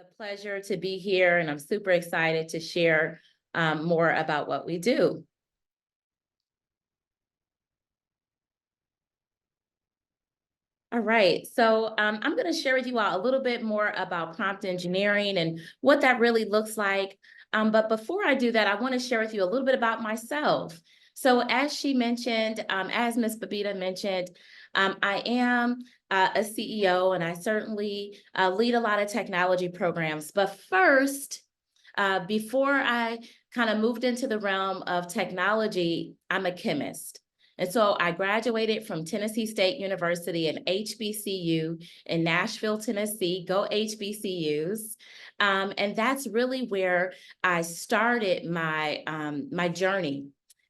A pleasure to be here, and I'm super excited to share more about what we do. All right, so I'm going to share with you all a little bit more about prompt engineering and what that really looks like. But before I do that, I want to share with you a little bit about myself. So as she mentioned, as Ms. Babita mentioned, I am a CEO, and I certainly lead a lot of technology programs. But first, before I kind of moved into the realm of technology, I'm a chemist. And so I graduated from Tennessee State University and HBCU in Nashville, Tennessee. Go HBCUs. And that's really where I started my journey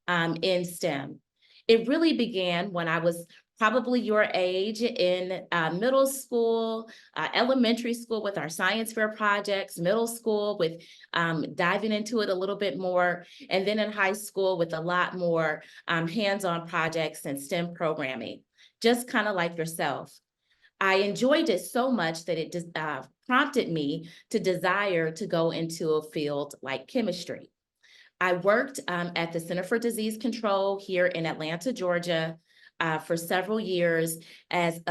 in STEM. It really began when I was probably your age in middle school, elementary school with our science fair projects, middle school with diving into it a little bit more, and then in high school with a lot more hands-on projects and STEM programming, just kind of like yourself. I enjoyed it so much that it prompted me to desire to go into a field like chemistry. I worked at the Center for Disease Control here in Atlanta, Georgia, for several years as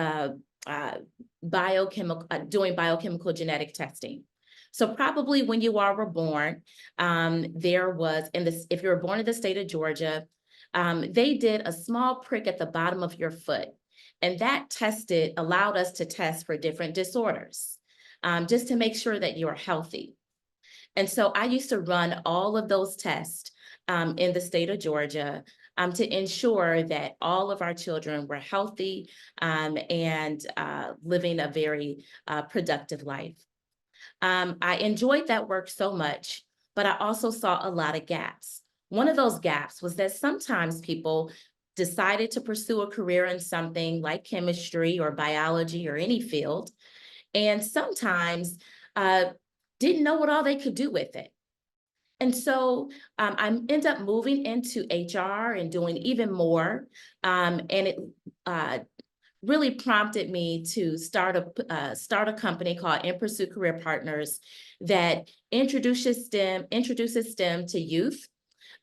biochemical, doing biochemical genetic testing. So probably when you all were born, there was if you were born in the state of Georgia, they did a small prick at the bottom of your foot, and that allowed us to test for different disorders, just to make sure that you're healthy. And so I used to run all of those tests in the state of Georgia to ensure that all of our children were healthy and living a very productive life. I enjoyed that work so much, but I also saw a lot of gaps. One of those gaps was that sometimes people decided to pursue a career in something like chemistry or biology or any field, and sometimes didn't know what all they could do with it. And so I ended up moving into HR and doing even more. And it really prompted me to start a company called NPursuit Career Partners that introduces STEM to youth,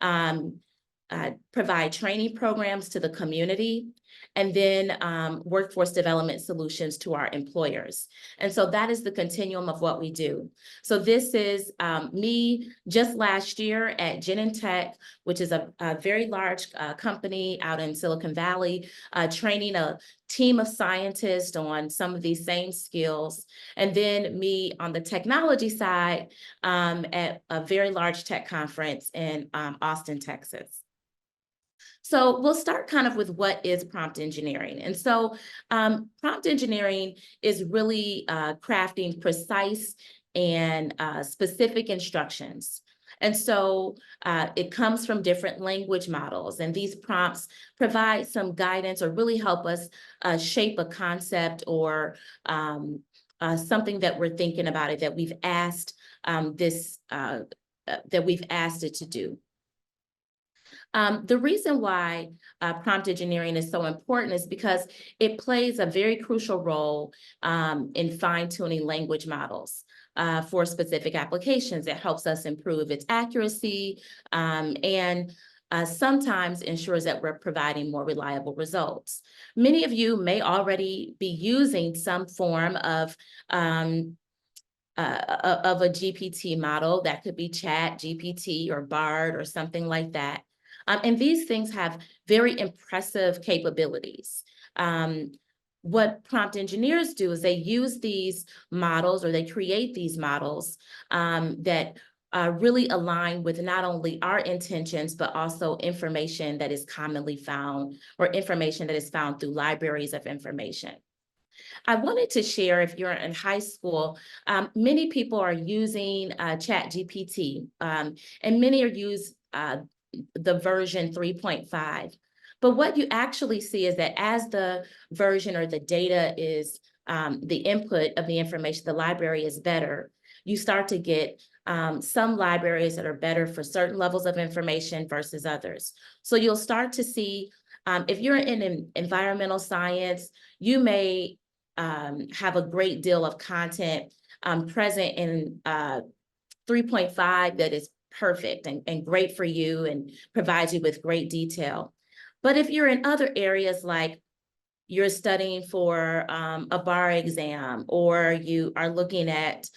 provide training programs to the community, and then workforce development solutions to our employers. And so that is the continuum of what we do. So this is me just last year at Genentech, which is a very large company out in Silicon Valley, training a team of scientists on some of these same skills. And then me on the technology side at a very large tech conference in Austin, Texas. So we'll start kind of with what is prompt engineering. And so prompt engineering is really crafting precise and specific instructions. And so it comes from different language models, and these prompts provide some guidance or really help us shape a concept or something that we're thinking about it, that we've asked it to do. The reason why prompt engineering is so important is because it plays a very crucial role in fine-tuning language models for specific applications. It helps us improve its accuracy and sometimes ensures that we're providing more reliable results. Many of you may already be using some form of a GPT model. That could be Chat GPT or Bard or something like that. And these things have very impressive capabilities. What prompt engineers do is they use these models, or they create these models that really align with not only our intentions, but also information that is commonly found, or information that is found through libraries of information. I wanted to share, if you're in high school, many people are using Chat GPT, and many are using the version 3.5. But what you actually see is that as the version or the data is, the input of the information, the library is better, you start to get some libraries that are better for certain levels of information versus others. So you'll start to see, if you're in environmental science, you may have a great deal of content present in 3.5 that is perfect and great for you and provides you with great detail. But if you're in other areas, like you're studying for a bar exam, or you are looking at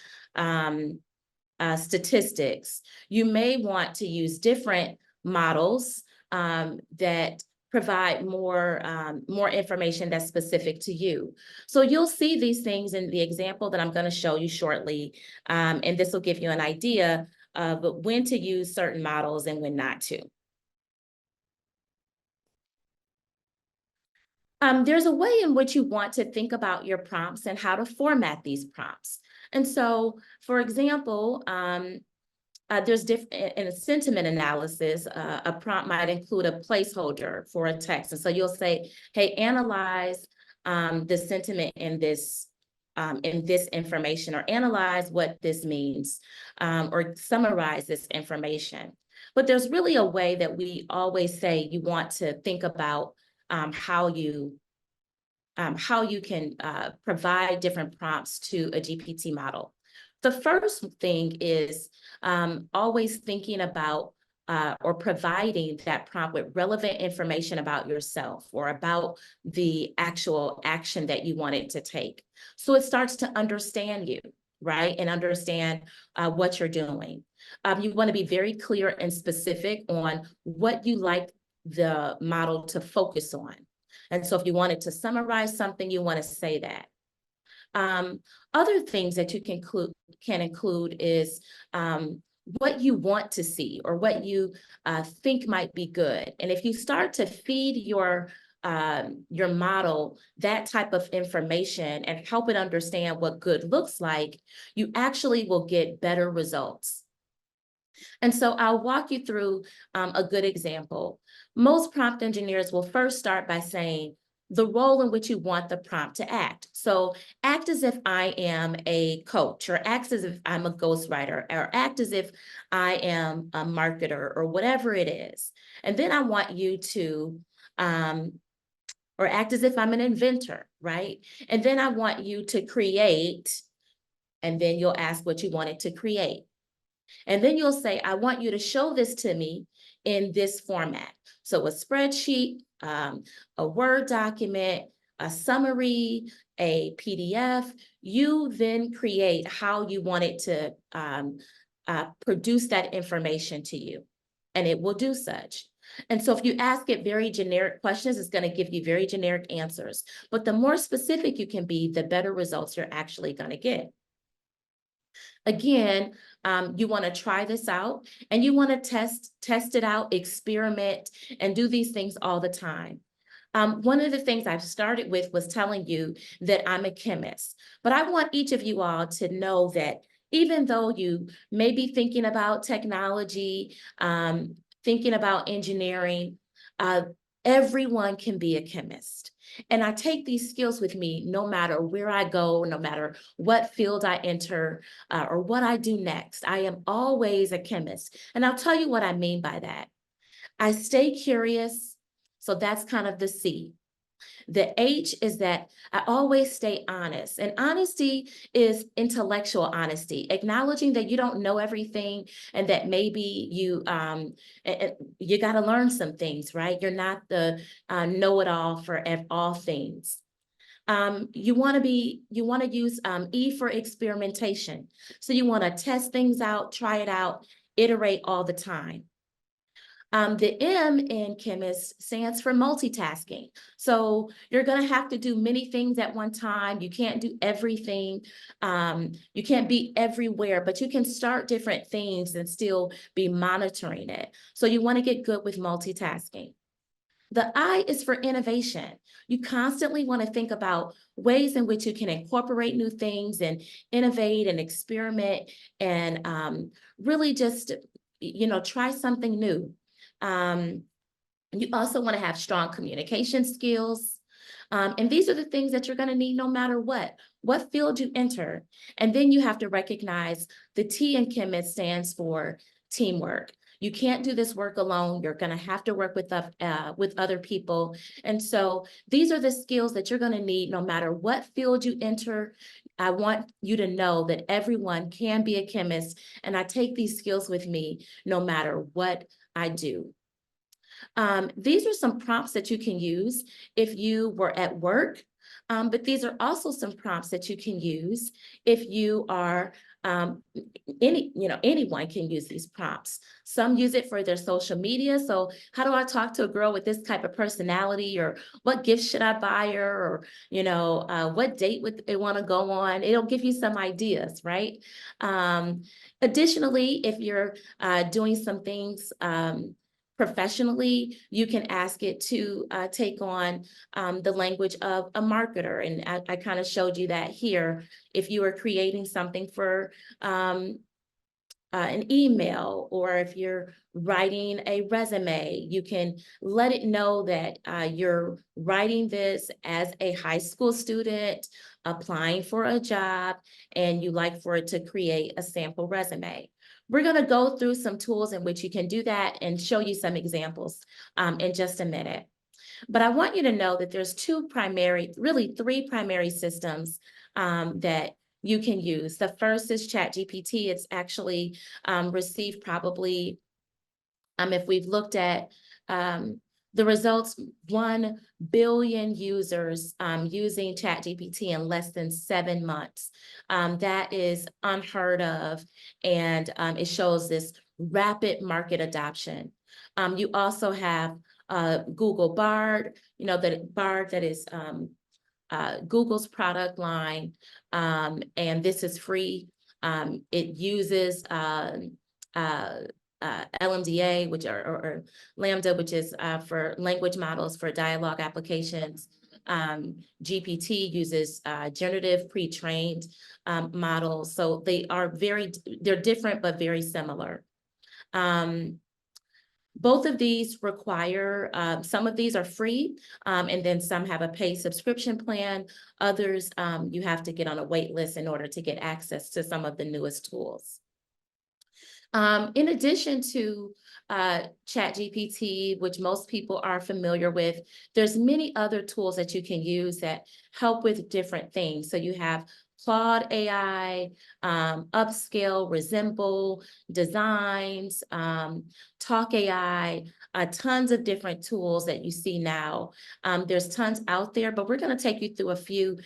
statistics, you may want to use different models that provide more information that's specific to you. So you'll see these things in the example that I'm going to show you shortly, and this will give you an idea of when to use certain models and when not to. There's a way in which you want to think about your prompts and how to format these prompts. And so, for example, there's different in a sentiment analysis. A prompt might include a placeholder for a text, and so you'll say, "Hey, analyze the sentiment in this information, or analyze what this means, or summarize this information." But there's really a way that we always say you want to think about how you can provide different prompts to a GPT model. The first thing is always thinking about or providing that prompt with relevant information about yourself or about the actual action that you want it to take. So it starts to understand you, right? And understand what you're doing. You want to be very clear and specific on what you like the model to focus on. And so if you wanted to summarize something, you want to say that. Other things that you can include is what you want to see or what you think might be good. And if you start to feed your model that type of information and help it understand what good looks like, you actually will get better results. And so I'll walk you through a good example. Most prompt engineers will first start by saying the role in which you want the prompt to act. So act as if I am a coach, or act as if I'm a ghostwriter, or act as if I am a marketer, or whatever it is. And then I want you to, or act as if I'm an inventor, right? And then I want you to create, and then you'll ask what you wanted to create. And then you'll say, I want you to show this to me in this format. So a spreadsheet, a Word document, a summary, a PDF. You then create how you want it to produce that information to you, and it will do such. And so if you ask it very generic questions, it's going to give you very generic answers. But the more specific you can be, the better results you're actually going to get. Again, you want to try this out, and you want to test it out, experiment, and do these things all the time. One of the things I've started with was telling you that I'm a chemist, but I want each of you all to know that even though you may be thinking about technology, thinking about engineering, everyone can be a chemist. And I take these skills with me no matter where I go, no matter what field I enter, or what I do next. I am always a chemist. And I'll tell you what I mean by that. I stay curious. So that's kind of the C. The H is that I always stay honest. And honesty is intellectual honesty, acknowledging that you don't know everything and that maybe you got to learn some things, right? You're not the know-it-all for all things. You want to use E for experimentation. So you want to test things out, try it out, iterate all the time. The M in chemist stands for multitasking. So you're going to have to do many things at one time. You can't do everything. You can't be everywhere, but you can start different things and still be monitoring it. So you want to get good with multitasking. The I is for innovation. You constantly want to think about ways in which you can incorporate new things and innovate and experiment and really just, try something new. You also want to have strong communication skills. And these are the things that you're going to need no matter what field you enter. And then you have to recognize the T in chemist stands for teamwork. You can't do this work alone. You're going to have to work with other people. And so these are the skills that you're going to need no matter what field you enter. I want you to know that everyone can be a chemist, and I take these skills with me no matter what I do. These are some prompts that you can use if you were at work, but these are also some prompts that you can use if you are anyone can use these prompts. Some use it for their social media. So how do I talk to a girl with this type of personality, or what gift should I buy her, or what date would they want to go on? It'll give you some ideas, right? Additionally, if you're doing some things professionally, you can ask it to take on the language of a marketer. And I kind of showed you that here. If you are creating something for an email, or if you're writing a resume, you can let it know that you're writing this as a high school student applying for a job, and you like for it to create a sample resume. We're going to go through some tools in which you can do that and show you some examples in just a minute. But I want you to know that there's really three primary systems that you can use. The first is ChatGPT. It's actually received probably, if we've looked at the results, 1 billion users using ChatGPT in less than 7 months. That is unheard of, and it shows this rapid market adoption. You also have Google Bard, Bard that is Google's product line, and this is free. It uses LMDA, or Lambda, which is for language models for dialogue applications. GPT uses generative pre-trained models. So they're different, but very similar. Both of these require, some of these are free, and then some have a paid subscription plan. Others, you have to get on a wait list in order to get access to some of the newest tools. In addition to ChatGPT, which most people are familiar with, there's many other tools that you can use that help with different things. So you have Claude AI, Upscale, Resemble, Designs, Talk AI, tons of different tools that you see now. There's tons out there, but we're going to take you through a few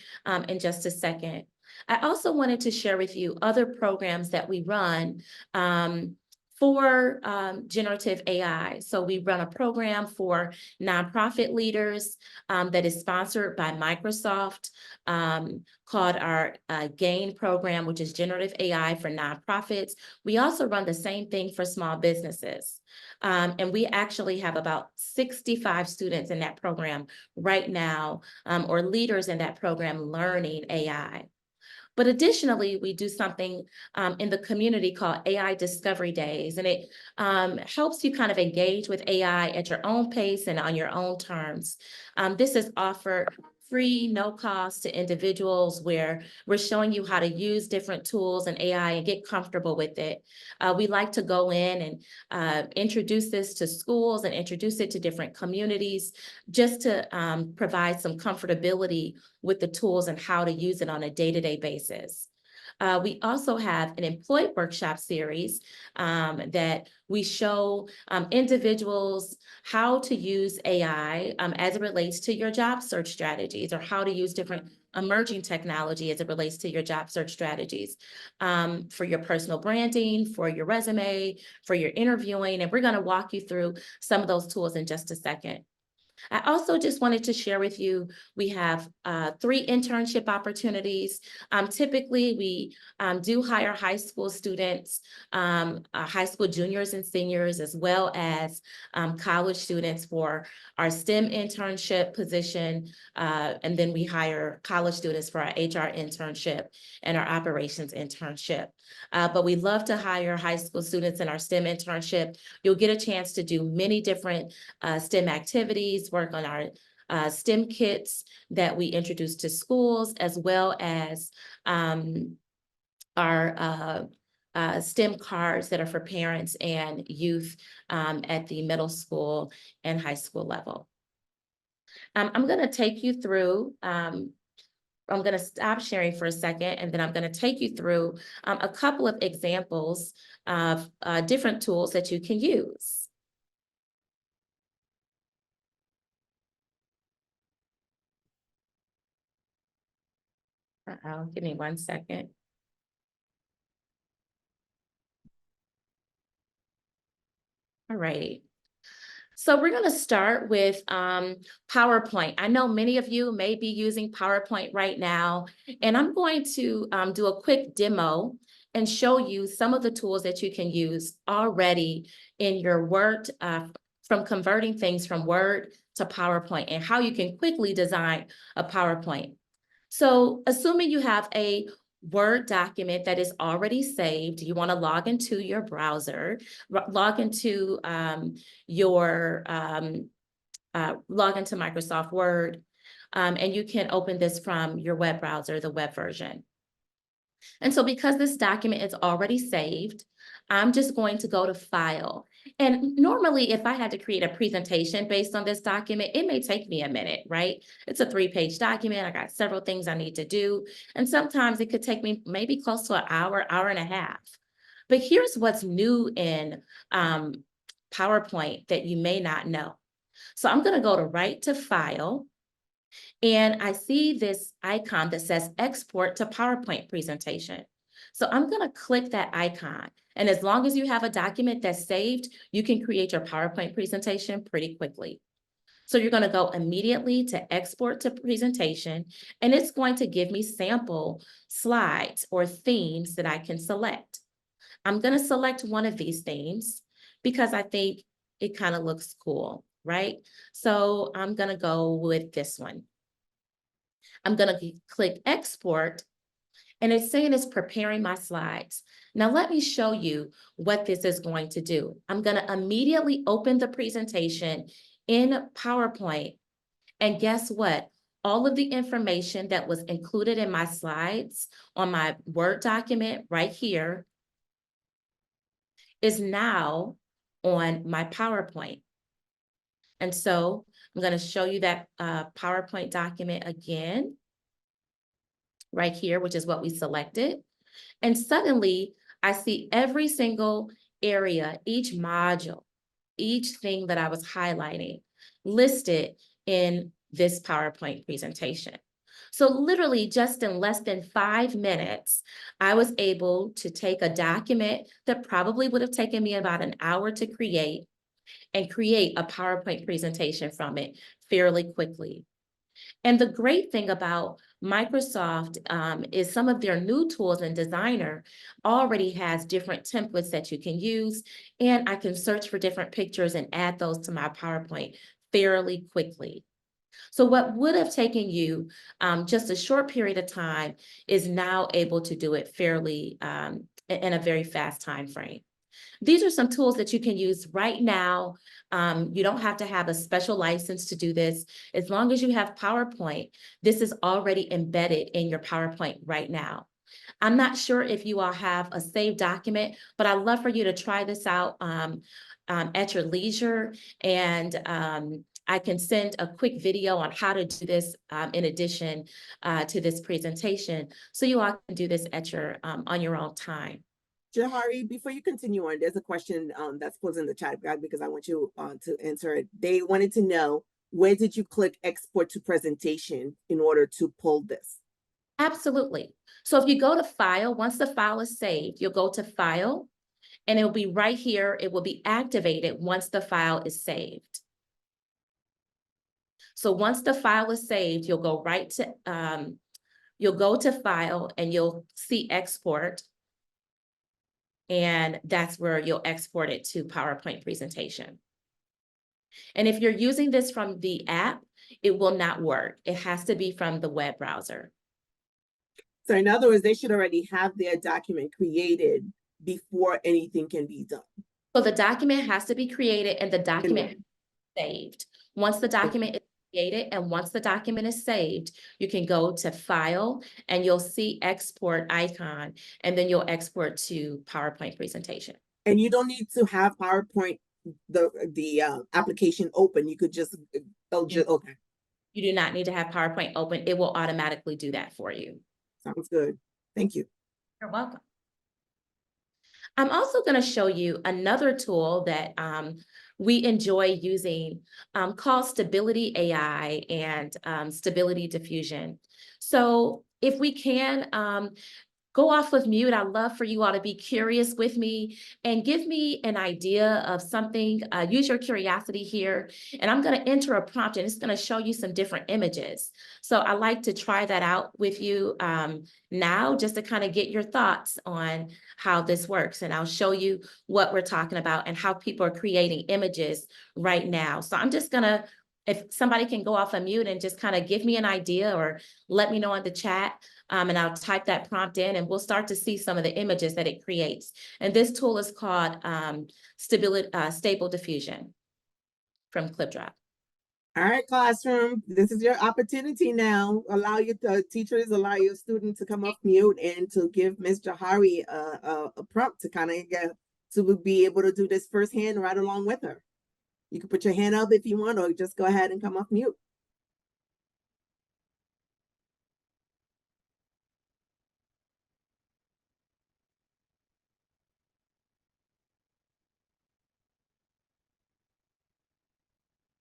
in just a second. I also wanted to share with you other programs that we run for generative AI. So we run a program for nonprofit leaders that is sponsored by Microsoft, called our GAIN program, which is generative AI for nonprofits. We also run the same thing for small businesses. And we actually have about 65 students in that program right now, or leaders in that program learning AI. But additionally, we do something in the community called AI Discovery Days, and it helps you kind of engage with AI at your own pace and on your own terms. This is offered free, no cost to individuals, where we're showing you how to use different tools and AI and get comfortable with it. We like to go in and introduce this to schools and introduce it to different communities, just to provide some comfortability with the tools and how to use it on a day-to-day basis. We also have an employee workshop series that we show individuals how to use AI as it relates to your job search strategies, or how to use different emerging technology as it relates to your job search strategies, for your personal branding, for your resume, for your interviewing. And we're going to walk you through some of those tools in just a second. I also just wanted to share with you, we have 3 internship opportunities. Typically, we do hire high school students, high school juniors and seniors, as well as college students for our STEM internship position. And then we hire college students for our HR internship and our operations internship. But we love to hire high school students in our STEM internship. You'll get a chance to do many different STEM activities, work on our STEM kits that we introduce to schools, as well as our STEM cards that are for parents and youth at the middle school and high school level. I'm going to take you through I'm going to stop sharing for a second, and then I'm going to take you through a couple of examples of different tools that you can use. Give me 1 second. All right. So we're going to start with PowerPoint. I know many of you may be using PowerPoint right now, and I'm going to do a quick demo and show you some of the tools that you can use already in your Word, from converting things from Word to PowerPoint, and how you can quickly design a PowerPoint. So assuming you have a Word document that is already saved, you want to log into your browser, log into log into Microsoft Word, and you can open this from your web browser, the web version. And so because this document is already saved, I'm just going to go to File. And normally, if I had to create a presentation based on this document, it may take me a minute, right? It's a 3-page document. I got several things I need to do. And sometimes it could take me maybe close to an hour, hour and a half. But here's what's new in PowerPoint that you may not know. So I'm going to go right to File. And I see this icon that says Export to PowerPoint Presentation. So I'm going to click that icon. And as long as you have a document that's saved, you can create your PowerPoint presentation pretty quickly. So you're going to go immediately to Export to Presentation, and it's going to give me sample slides or themes that I can select. I'm going to select one of these themes because I think it kind of looks cool, right? So I'm going to go with this one. I'm going to click Export, and it's saying it's preparing my slides. Now, let me show you what this is going to do. I'm going to immediately open the presentation in PowerPoint, and guess what? All of the information that was included in my slides on my Word document right here is now on my PowerPoint. And so I'm going to show you that PowerPoint document again, right here, which is what we selected. And suddenly I see every single area, each module, each thing that I was highlighting listed in this PowerPoint presentation. So literally just in less than 5 minutes, I was able to take a document that probably would have taken me about an hour to create and create a PowerPoint presentation from it fairly quickly. And the great thing about Microsoft is some of their new tools in Designer already has different templates that you can use, and I can search for different pictures and add those to my PowerPoint fairly quickly. So what would have taken you just a short period of time is now able to do it fairly in a very fast time frame. These are some tools that you can use right now. You don't have to have a special license to do this. As long as you have PowerPoint, this is already embedded in your PowerPoint right now. I'm not sure if you all have a saved document, but I'd love for you to try this out at your leisure. And I can send a quick video on how to do this in addition to this presentation. So you all can do this at your on your own time. Jahari, before you continue on, there's a question that's posed in the chat because I want you to answer it. They wanted to know, where did you click export to presentation in order to pull this? Absolutely. So if you go to File, once the file is saved, you'll go to File, and it'll be right here. It will be activated once the file is saved. So once the file is saved, you'll go right to, you'll go to File, and you'll see Export. And that's where you'll export it to PowerPoint presentation. And if you're using this from the app, it will not work. It has to be from the web browser. So in other words, they should already have their document created before anything can be done. So the document has to be created and the document is saved. Once the document is created and once the document is saved, you can go to File and you'll see Export icon, and then you'll export to PowerPoint presentation. And you don't need to have PowerPoint, the application open. You could just, okay. You do not need to have PowerPoint open. It will automatically do that for you. Sounds good. Thank you. You're welcome. I'm also going to show you another tool that we enjoy using called Stability AI and Stability Diffusion. So if we can, go off of mute. I'd love for you all to be curious with me and give me an idea of something. Use your curiosity here. And I'm going to enter a prompt and it's going to show you some different images. So I like to try that out with you now just to kind of get your thoughts on how this works. And I'll show you what we're talking about and how people are creating images right now. So I'm just going to, if somebody can go off of mute and just kind of give me an idea or let me know in the chat. And I'll type that prompt in and we'll start to see some of the images that it creates. And this tool is called Stable Diffusion from ClipDrop. All right, classroom, this is your opportunity now. Allow your teachers, allow your students to come off mute and to give Ms. Jahari a prompt to kind of get to be able to do this firsthand right along with her. You can put your hand up if you want, or just go ahead and come off mute.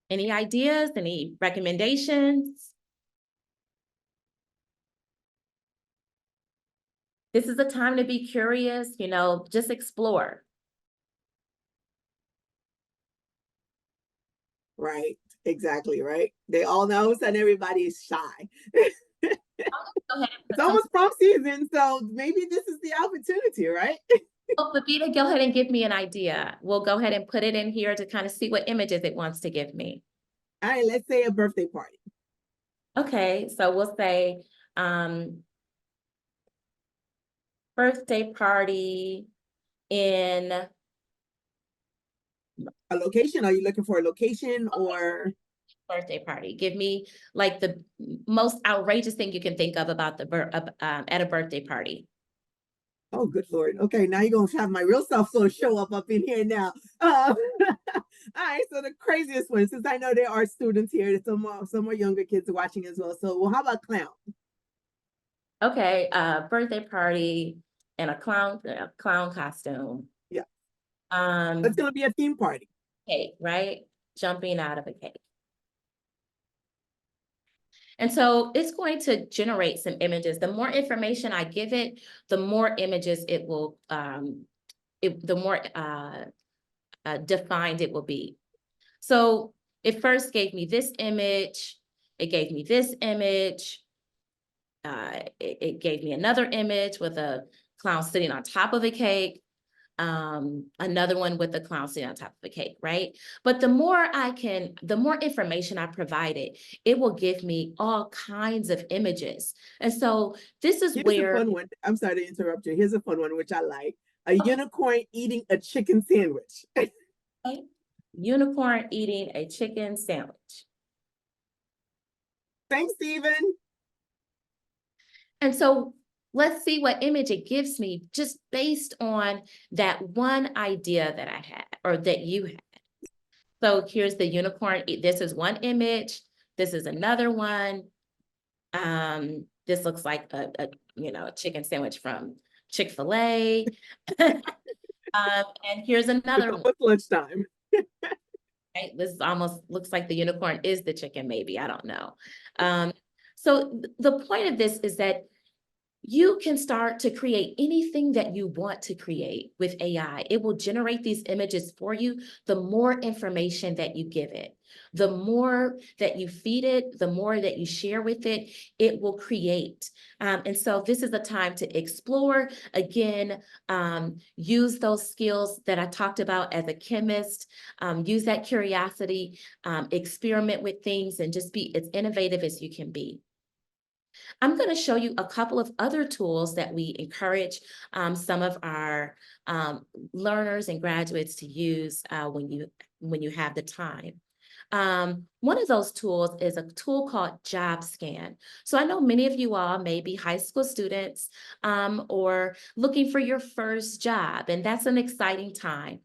Any ideas, any recommendations? This is a time to be curious, you know, just explore. Right, exactly, right? They all know that everybody is shy. Go ahead and It's put some, almost prom season, so maybe this is the opportunity, right? oh, Babita, go ahead and give me an idea. We'll go ahead and put it in here to kind of see what images it wants to give me. All right, let's say a birthday party. Okay, so we'll say birthday party in A location? Are you looking for a location or? birthday party. Give me like the most outrageous thing you can think of about the at a birthday party. Oh, good Lord. Okay, now you're gonna have my real self so show up in here now. All right, so the craziest one, since I know there are students here, some more younger kids watching as well. So, well, how about clown? Okay, birthday party in a clown costume. Yeah, it's Um, gonna be a theme party. Cake, right? Jumping out of a cake. And so it's going to generate some images. The more information I give it, the more images it will, the more defined it will be. So it first gave me this image, it gave me this image, it gave me another image with a clown sitting on top of a cake, another one with the clown sitting on top of a cake, right? But the more information I provide it, it will give me all kinds of images. And so this is Here's a where, fun one. I'm sorry to interrupt you. Here's a fun one, which I like. A unicorn eating a chicken sandwich. okay, unicorn eating a chicken sandwich. Thanks, Stephen. And so let's see what image it gives me just based on that one idea that I had or that you had. So here's the unicorn. This is one image. This is another one. This looks like a chicken sandwich from Chick-fil-A. And here's It's another one. almost lunchtime. Right? This almost looks like the unicorn is the chicken, maybe. I don't know. So the point of this is that you can start to create anything that you want to create with AI. It will generate these images for you. The more information that you give it, the more that you feed it, the more that you share with it, it will create. And so this is a time to explore. Again, use those skills that I talked about as a chemist, use that curiosity, experiment with things, and just be as innovative as you can be. I'm going to show you a couple of other tools that we encourage some of our learners and graduates to use when you have the time. One of those tools is a tool called Job Scan. So I know many of you all may be high school students or looking for your first job, and that's an exciting time.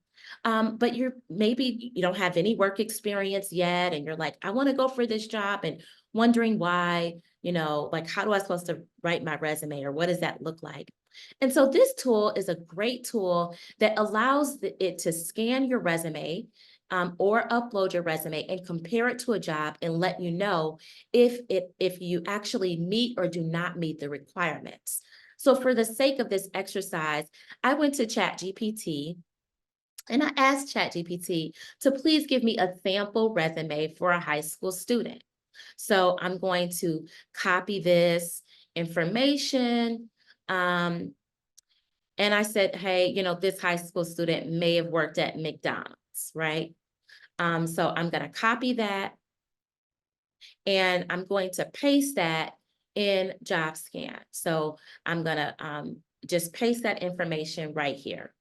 But maybe you don't have any work experience yet, and you're like, I want to go for this job, and wondering why, like, how do I supposed to write my resume, or what does that look like? And so this tool is a great tool that allows it to scan your resume, or upload your resume and compare it to a job and let you know if you actually meet or do not meet the requirements. So for the sake of this exercise, I went to ChatGPT and I asked ChatGPT to please give me a sample resume for a high school student. So I'm going to copy this information. Um, and I said, hey, this high school student may have worked at McDonald's, right? So I'm going to copy that, and I'm going to paste that in JobScan. So I'm going to just paste that information right here.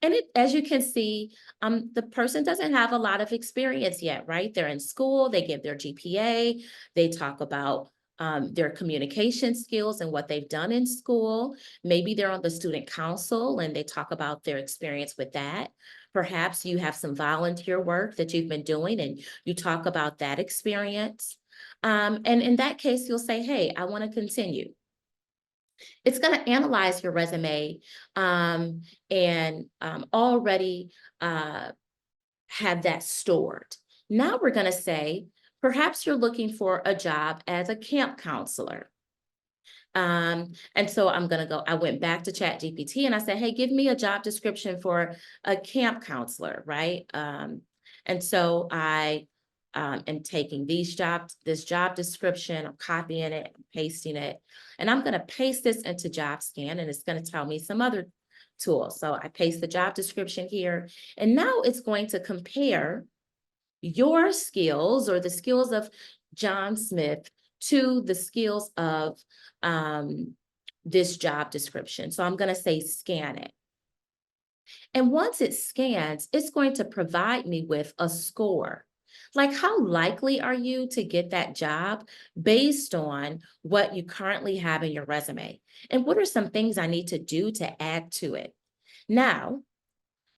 And as you can see, the person doesn't have a lot of experience yet, right? They're in school, they give their GPA, they talk about their communication skills and what they've done in school. Maybe they're on the student council and they talk about their experience with that. Perhaps you have some volunteer work that you've been doing and you talk about that experience. And in that case, you'll say, hey, I want to continue. It's going to analyze your resume, and already have that stored. Now we're going to say, perhaps you're looking for a job as a camp counselor. And so I went back to ChatGPT and I said, hey, give me a job description for a camp counselor, right? And so I am taking this job description, I'm copying it, I'm pasting it, and I'm going to paste this into JobScan, and it's going to tell me some other tools. So I paste the job description here, and now it's going to compare your skills or the skills of John Smith to the skills of this job description. So I'm going to say scan it. And once it scans, it's going to provide me with a score. Like, how likely are you to get that job based on what you currently have in your resume? And what are some things I need to do to add to it? Now,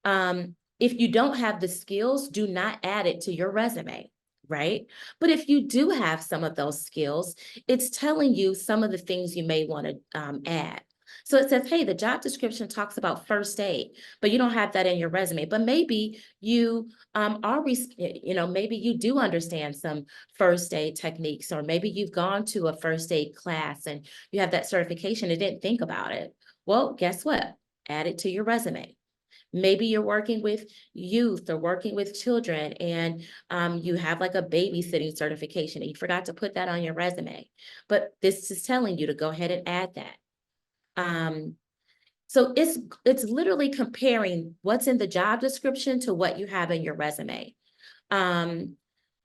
if you don't have the skills, do not add it to your resume, right? But if you do have some of those skills, it's telling you some of the things you may want to add. So it says, hey, the job description talks about first aid, but you don't have that in your resume. But maybe you maybe you do understand some first aid techniques, or maybe you've gone to a first aid class and you have that certification and didn't think about it. Well, guess what? Add it to your resume. Maybe you're working with youth or working with children, and you have like a babysitting certification and you forgot to put that on your resume. But this is telling you to go ahead and add that. So it's literally comparing what's in the job description to what you have in your resume.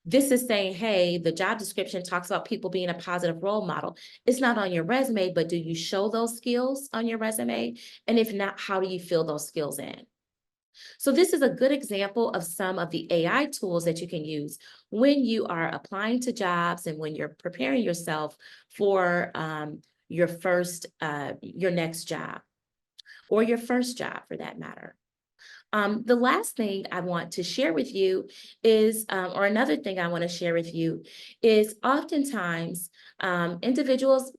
This is saying, hey, the job description talks about people being a positive role model. It's not on your resume, but do you show those skills on your resume? And if not, how do you fill those skills in? So this is a good example of some of the AI tools that you can use when you are applying to jobs and when you're preparing yourself for your next job, or your first job for that matter. The last thing I want to share with you is, or another thing I want to share with you is, oftentimes individuals,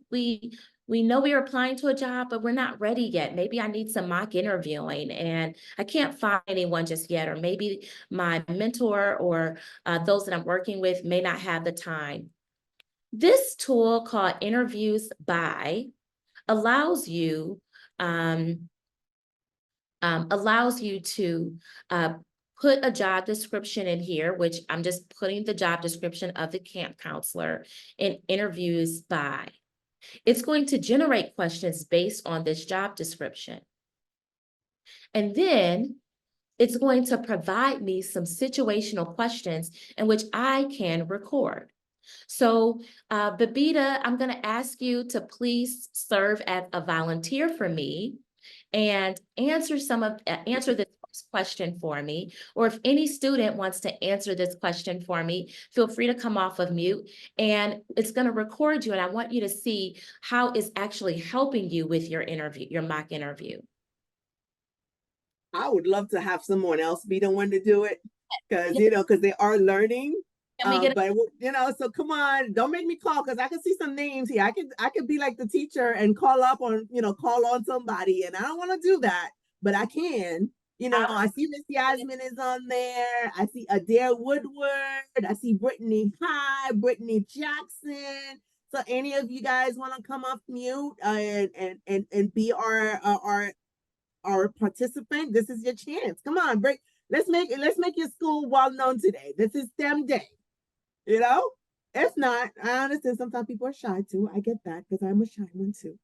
we know we are applying to a job, but we're not ready yet. Maybe I need some mock interviewing and I can't find anyone just yet, or maybe my mentor or those that I'm working with may not have the time. This tool called Interviews By allows you to put a job description in here, which I'm just putting the job description of the camp counselor in Interviews By. It's going to generate questions based on this job description. And then it's going to provide me some situational questions in which I can record. So, Babita, I'm going to ask you to please serve as a volunteer for me and answer this question for me. Or if any student wants to answer this question for me, feel free to come off of mute, and it's going to record you. And I want you to see how it's actually helping you with your interview, your mock interview. I would love to have someone else be the one to do it, because Yeah. because they are learning. Can we get But you know, so come on, don't make me call because I can see some names here. I could be like the teacher and call up on, you know, call on somebody, and I don't want to do that, but I can. You know, I see Miss Yasmin is on there. I see Adair Woodward. I see Brittany High, Brittany Jackson. So any of you guys want to come off mute and be our participant? This is your chance. Come on, break. Let's make your school well known today. This is STEM Day. You know, if not, I understand sometimes people are shy too. I get that because I'm a shy one too.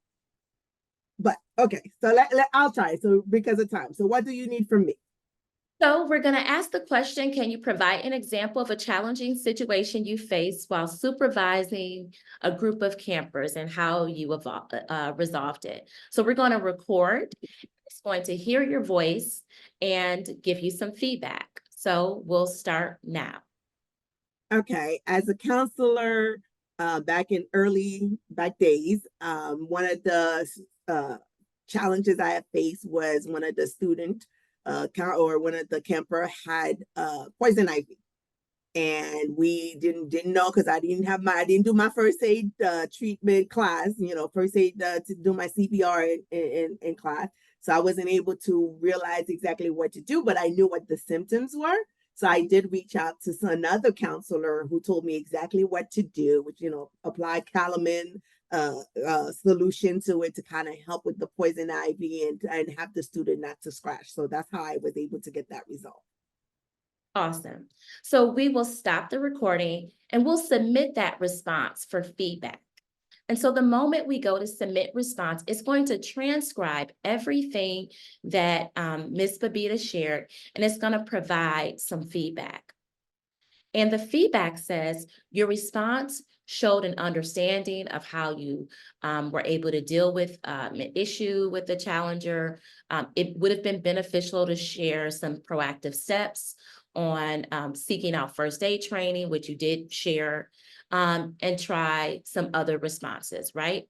But okay, so I'll try. So because of time. So what do you need from me? So we're going to ask the question, can you provide an example of a challenging situation you faced while supervising a group of campers and how you resolved it? So we're going to record. It's going to hear your voice and give you some feedback. So we'll start now. Okay, as a counselor, back in back days, one of the challenges I had faced was one of the one of the camper had poison ivy, and we didn't know because I didn't do my first aid treatment class, you know, first aid to do my CPR in class, so I wasn't able to realize exactly what to do, but I knew what the symptoms were. So I did reach out to another counselor who told me exactly what to do, which, you know, apply calamine solution to it to kind of help with the poison ivy and have the student not to scratch. So that's how I was able to get that result. Awesome. So we will stop the recording and we'll submit that response for feedback. And so the moment we go to submit response, it's going to transcribe everything that Ms. Babita shared, and it's going to provide some feedback. And the feedback says your response showed an understanding of how you were able to deal with an issue with the challenger. It would have been beneficial to share some proactive steps on seeking out first aid training, which you did share, and try some other responses, right?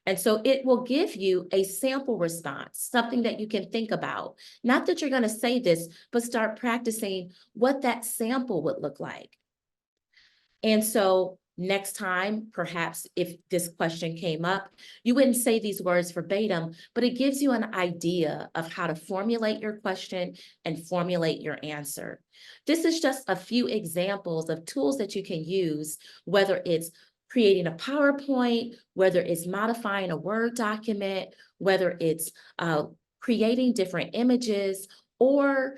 And so it will give you a sample response, something that you can think about. Not that you're going to say this, but start practicing what that sample would look like. And so next time, perhaps if this question came up, you wouldn't say these words verbatim, but it gives you an idea of how to formulate your question and formulate your answer. This is just a few examples of tools that you can use, whether it's creating a PowerPoint, whether it's modifying a Word document, whether it's creating different images, or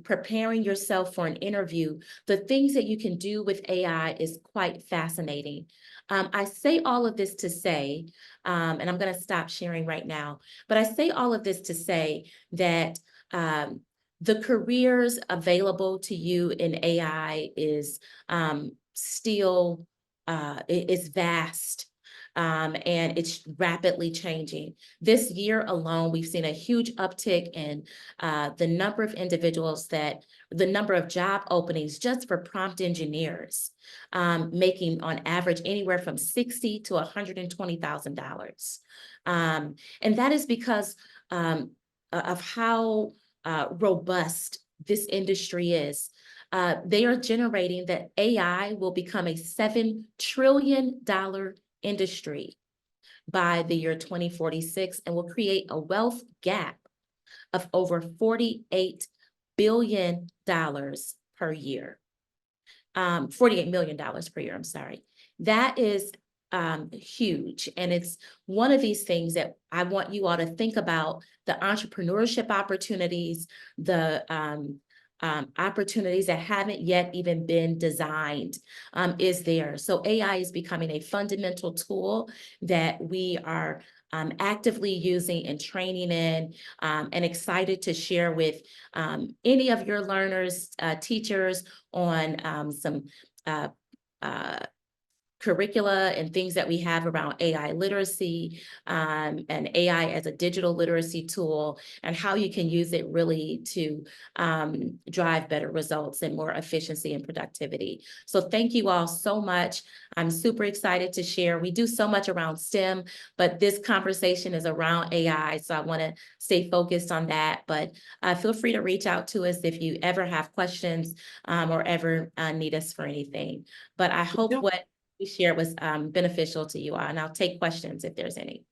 preparing yourself for an interview. The things that you can do with AI is quite fascinating. I say all of this to say, and I'm going to stop sharing right now, but I say all of this to say that the careers available to you in AI is still is vast. And it's rapidly changing. This year alone, we've seen a huge uptick in the number of the number of job openings just for prompt engineers, making on average anywhere from $60,000 to $120,000. And that is because of how robust this industry is. They are generating that AI will become a $7 trillion industry by the year 2046 and will create a wealth gap of over $48 billion per year. $48 million per year, I'm sorry. That is huge. And it's one of these things that I want you all to think about: the entrepreneurship opportunities, the opportunities that haven't yet even been designed is there. So AI is becoming a fundamental tool that we are actively using and training in, and excited to share with any of your learners, teachers on some curricula and things that we have around AI literacy, and AI as a digital literacy tool, and how you can use it really to drive better results and more efficiency and productivity. So thank you all so much. I'm super excited to share. We do so much around STEM, but this conversation is around AI. So I want to stay focused on that. But feel free to reach out to us if you ever have questions or ever need us for anything. But I hope No, what we shared was beneficial to you all, and I'll take questions if there's any.